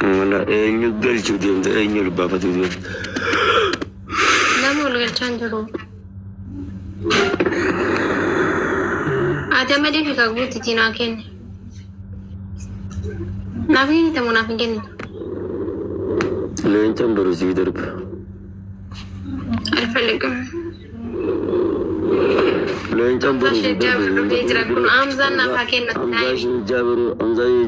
mana enyu galchu dia enyu bapa tu dia nama lu chandru ada mede fika guti tina ken nabi temu nabi ken lencam baru sih terp alfalika lencam baru sih terp amzan na faken na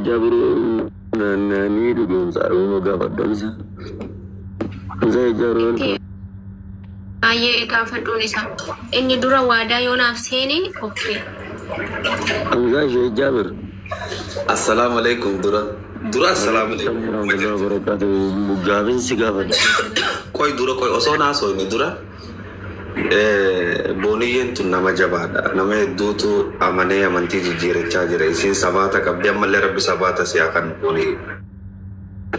jabru nani dugum saru gafat dansa zai jaro aye gafat donisa inni dura wada yona afseni okay amza je jabr assalamu alaikum dura assalamu alaikum warahmatullahi wabarakatuh mugabin sigafat koy dura koy osona so ni dura boniyen tun nama jabada nama dutu amane amanti jire chajire isin sabata kabdi amalle rabbi sabata si akan boni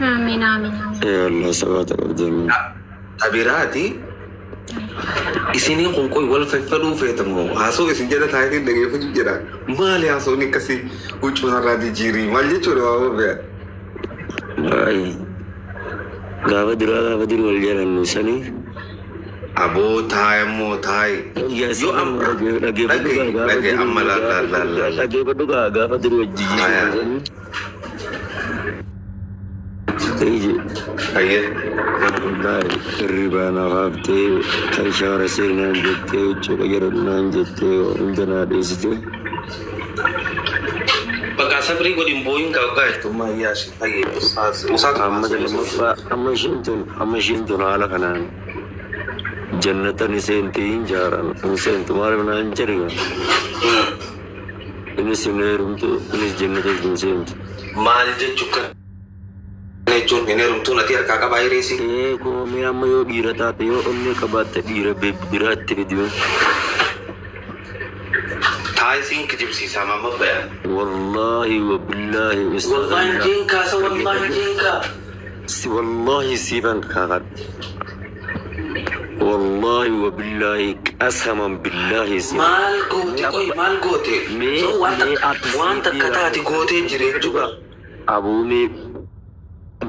amin amin ya allah sabata kabdi tabirati isini kun koy wal fa fadu fetamo aso isin jada tayni dege fu jira mali aso ni kasi uchu haradi jiri malje choro wa be ai gavadira wal jalan nusani abo thai mo thai yo am lagi amala la lagi berduga gavadira wajji aye dai ribana hafte kaishara sirna jette chogayar nan jette undana desite baka sabri ko dimboyin ka to ma ya shi aye usat amma shintun ala kanan jannatan sentin jaran sen tumare nan jariga ini sinerum tu ini jannatan sent mal je chukka ne chon inerum tu nati ka bayre si ko me amma yo birata te yo onne ka batte bira be birate video thai sing kijib si sama mabaya wallahi wa billahi wallahi jinka sa wallahi jinka wallahi siban kagat والله وبالله قسما بالله مال قوتي so wanta katati gote jire juga abu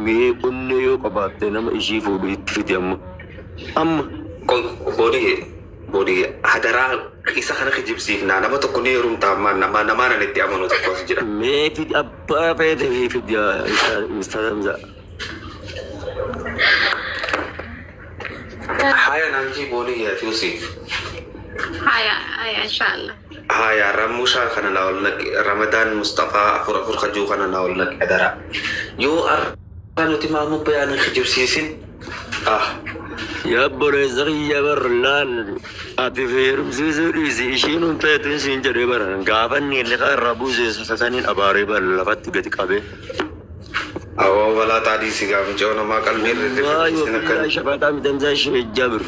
me kunne yo qabate nama ishi fo be fidiyam amma ko bodi hadara isa kana kijib sif na nama to kunne rum tamman nama na netti amano to ko jira me fid abba be de fidiya istadamza haya nanji bodi ya tusi haya inshallah haya ramusha kana lawal nak ramadan mustafa afur khaju kana lawal nak adara yo ar kanu timamu bayan khijib sisin ya bore zariya barlan atifir zuzuri zishinun petun sinjare baran gaban ni le rabu sasanin abare bal lafat gatikabe awo wala tadi sigam jono makal mirre kan shabata midan zashi jabr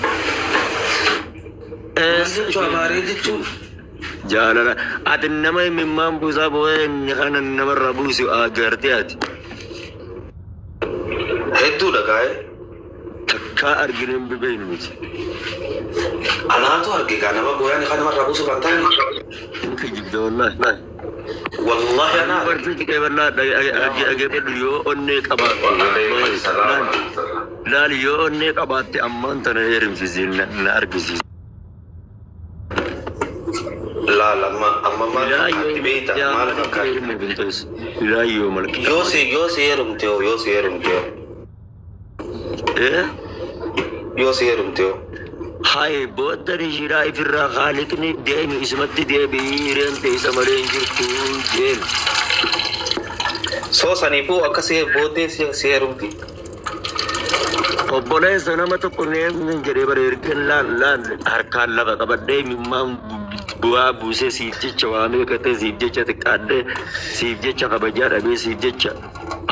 cho amare dichu jalala adnama mimman buza boyen khana namar rabusu agartiat heddu lagaye takka arginin bibayn mit ana to arge kana ma boyan khana namar rabusu bantani kijibda wallahi wallahi ana barti ke walla age pedliyo onne qabat la liyo onne qabat amman tan herim fizin na argisi la amma ma tibeta mal ka la yo malki yo se yerum teo yo se yerum teo هاي بودري جراي في الرخالك ندين اسمت دي بيرن تي سمرين جرتو جيل so sanipu akase bode se rumti obole sanama to kone jere bare ken la harkan la kabade mimam bua buse sije chawame kate sije chat kadde sije chakabajar abe sije cha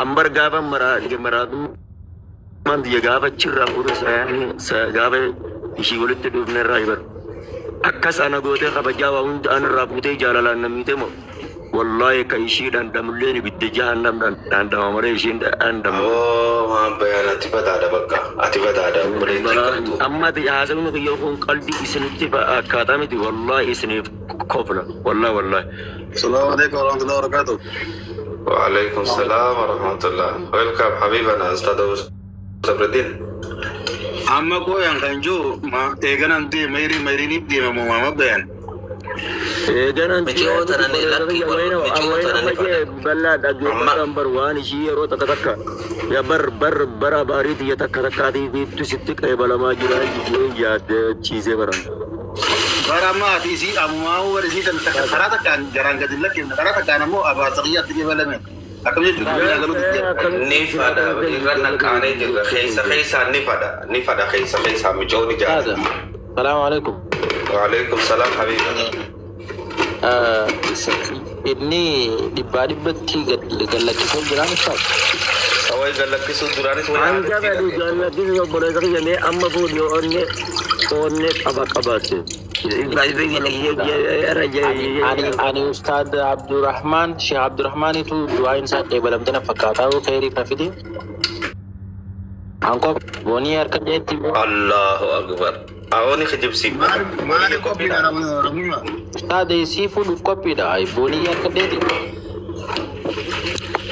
ambar gava maradu man dia gava chirra urus sa gava ishi wolte dufne raibar akasana gote kabajawa und an rabute jalala namite mo wallahi kai shi dan damuleni bidde jahannam dan damare shi dan dam ma bayana tibada da bakka atibada da mure amma di hazam no yo kon qalbi isniti ba akadamiti wallahi isni kofla wallahi assalamu alaikum warahmatullahi wabarakatuh وعليكم السلام ورحمة الله. Welcome حبيبنا أستاذ صبر الدين. amma ko yang kanjo ma eganan de mairi ni de mo mama ben eganan Miji'oota nan lakki wayno balla da gambar wani shi yaro ta takka ya bar bariti ya takka di tu sitti kay bala ma jira ya de cheese baran barama di si amma war si tan takka karata kan jarang gadilla kin karata kan mo aba taqiyat di bala men akamnya dunia galu Nifada irana kane jirra khaysa nifada khaysa mijoni jaza. السلام عليكم. وعليكم السلام حبيبي. Ini dibati galaki durani Ustaz. Sawai galaki durani anja da galaki yo bore zakya ne amma ko yo onne abakabate Ani Ustaz Abdurrahman, Syekh Abdurrahman itu doain saya balam tena fakata wo khairi kafidi. Angko boni yar kerja itu. Allahu Akbar. Awani khajib si. mana kopi na ramuna Ustaz seafood kopi dah. Boni yar kerja itu.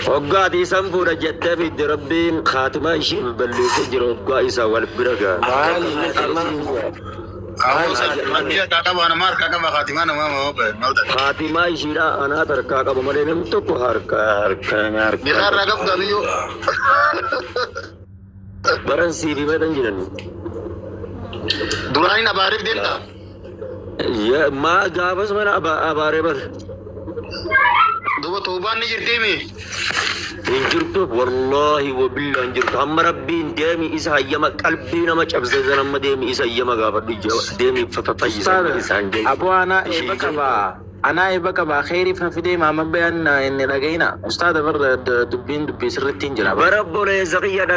Ogga di sampura jette bi rabbin khatima shi balli sujro ogga isa wal biraga dia kakak mana mar kakak bakati mana mama apa khatima shi da ana tar kaka ba mare nem to ko harka bisa ragam dari yo baran siri medan jiran durani na barif din ta ya ma gabas mana abare bar duba toban ni jirti mi injirtu wallahi wa billahi injirtu amma rabbi demi isa yama qalbi na ma cabza zanan ma demi isa yama gaba demi fa isa Abu ana baka ba khairi fa fide ma mabayan inni lagaina Ustaz bar dubbin dubbi sirrin jira ba rabbuna zakiya da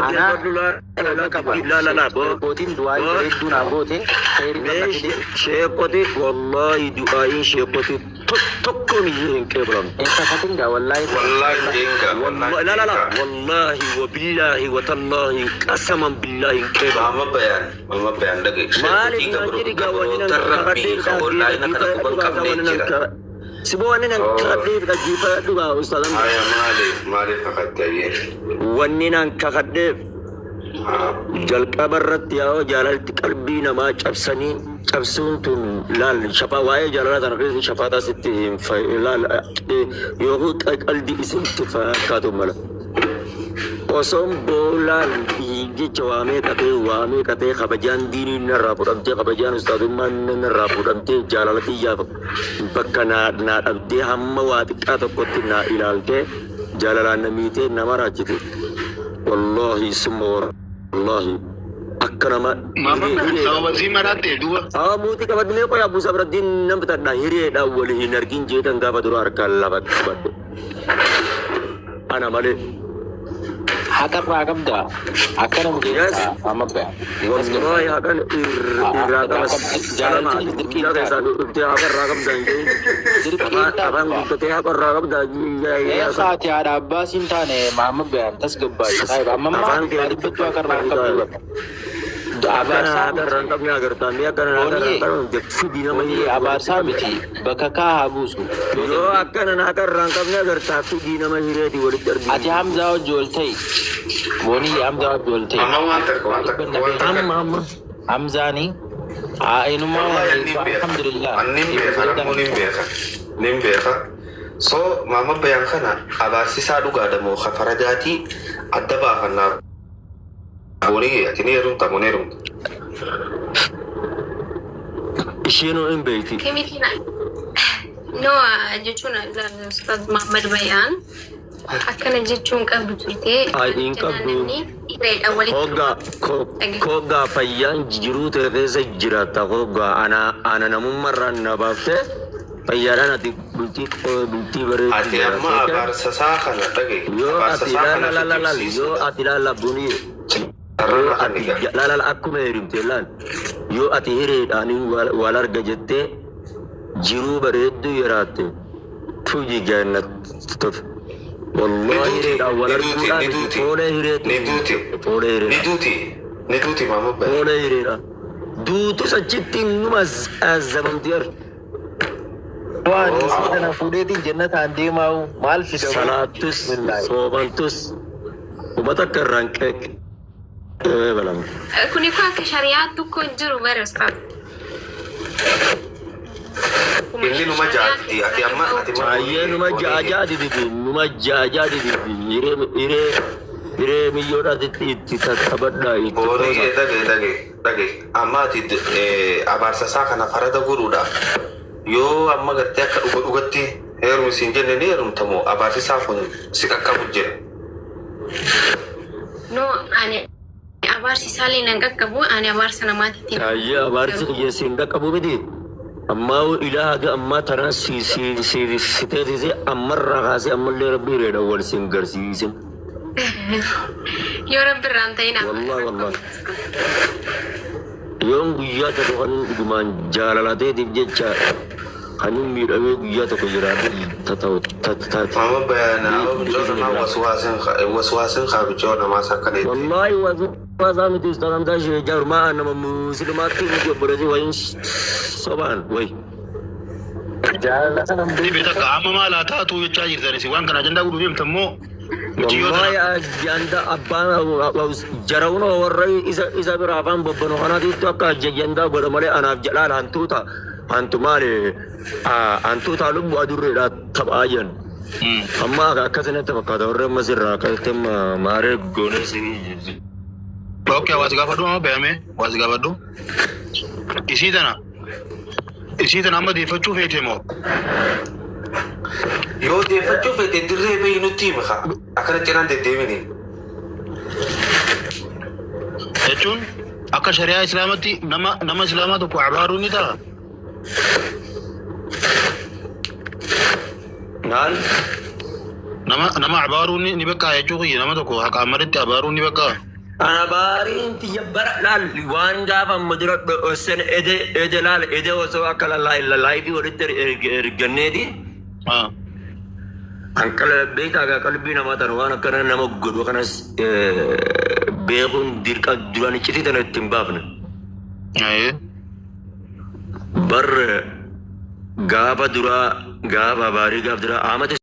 la bo botin duai duna bote khairi fa fide shekoti wallahi duai shekoti tokko mi yin kebram enta fatinga wallahi jenga la wallahi wa billahi wa tallahi qasaman billahi kebram mama bayan daga mali na jiri ga wani nan tarabbi ka wallahi na kada kun kamne jira sibo wani nan kadde ka jifa duga ustadan aya mali fakataye wani nan ka kadde jalqabarrat yawo jalalti qalbi na ma cabsani cabsun tun lal shafa waye jalala tan kai shafa ta sitti fa lal yo qalbi isin tifa ka to mala osom bolal igi chawame kate khabajan dini narapudamte khabajan ustadumman narapudamte jalalati ya bakkana na abde hamma wati kato kotina ilalte jalala namite namarajite wallahi summa wallahi akkarama mama sawasi marate dua muti kabadne ko abu sabraddin namta da hire da wali hinargin je dan gaba durar kallabat badde ana male hakar ragam da akan Yes. amma ba wallahi hakan irraqam jalama ya sadu akan ragam dan abang itu akan ragam dan ya saat ya ada abbasin tane Muhammad bayan tas gabba sai ba amma ma di betu akan ragam akan ada rantapnya agar tanya akan ada rantap jadi namanya abar sabiti baka ka habusu yo akan rantapnya agar tapi di namanya di wadik darbi ati hamza joltai boni hamza joltai mama wantar amma hamza ni inu ma alhamdulillah nimbe ka so mama bayan kana abasi saduga da mo khafarajati adaba kana boni atini runta monerum isheno in beiti Kemitina. No, jechuun Ustaz Muhammad Bayan. Akkana jechuun qabdu turte. Ay, in qabdu. Ireedha walitti. Koga fayyan jiru teessa jirata koga ana namummarran nabafte fayyadhan ati bultii bareedu ati amma abarsa saa kana dhage yo ati lala buni lala akkuma heerimte laan yoo ati hireedhaanii wal arga jette jiruu bareeddu yeraatte tuji jannat tof wallahi hireedhaan wal arguudhaan foolee hireetti Niduti mama bayan foolee hireedhaan duutus achitti numa azzabamti ar Waan isii kana fuudheetiin jannataan deemaa'u maal fida? Salaatus, soobantus, ummata akka irraan balama. Kuni ko akka shariyaatti ko jiru bare ustaad. Inni numa jaati. Ati amma ati Baay'ee numa jaajaa dididi, numa jaajaa dididi. Hiree miyyoodhaatti itti tattaabadhaa itti Borii dhage. Amma ati abaarsa isaa kana farada godhuudhaaf yoo amma gartee akka dhugatti heeruma isiin jenne ni heerumtamoo abaarsi isaa kun si qaqqabu jira. No, ani abaarsi isaallee nan qaqqabu, ani abaarsa namaatti. Baay'ee abaarsi kiyyeessi hin qaqqabu miti. Ammaa ilaaha ammaa tanaa siteetise ammarraa kaasee ammallee rabbii reedha wal siin garsiisin. Yoo rabbi irraan ta'in Wallahi. Yoon guyyaa tokko kan dhugumaan jaalalateetiif jecha kan miidhamee guyyaa tokko jiraatu taatu. Mama bayaanaa bijoota nama waswaasin kaa bijoota namaa sakkaneetti. Wallahi waswaasaa miti ustaadamtaa ishee jaarmaa nama muslimaatti miti obboleetii wayin sobaan wayi. Jaalala sana Beeta ka amma maal haa taatu jechaa jirtanis waan kana ajandaa guduu deemtammoo Wallahi ajanda abbaan jarawuna warra isa bira afaan bobbanu kanaatiitu akka ajandaa godha malee anaaf jedhaan hantu maali hantuutaa lubbuu adurreedhaa taphaa jiran. Amma akkasinatti fakkaata warra ammas irraa akkasitti maaree goones. Okay, waasi gaafadhu amma beeyame waasi gaafadhu. Isii tana amma deeffachuu feete moo? Yoo deeffachuu feete dirree bayi nutti himi kaa akkana cinaan deddeemini. Jechuun akka shari'aa islaamatti nama islaamaa tokko abaaruu ni ta'a. Maal? Nama abaaruu ni bakka jechuu kiyya nama tokko haqa amaritti abaaruu ni bakka. Ana baariin tiyya bara laal waan gaafa madura dho'osan ede laal ede osoo akka laayifii walitti erganneeti. Ankala beekaa qalbii namaa tan waan akkana nama godhu kanas beekuun dirqa duraan iccitii tana ittiin baafne. Bar gaafa duraa gaafa baarii gaaf duraa amata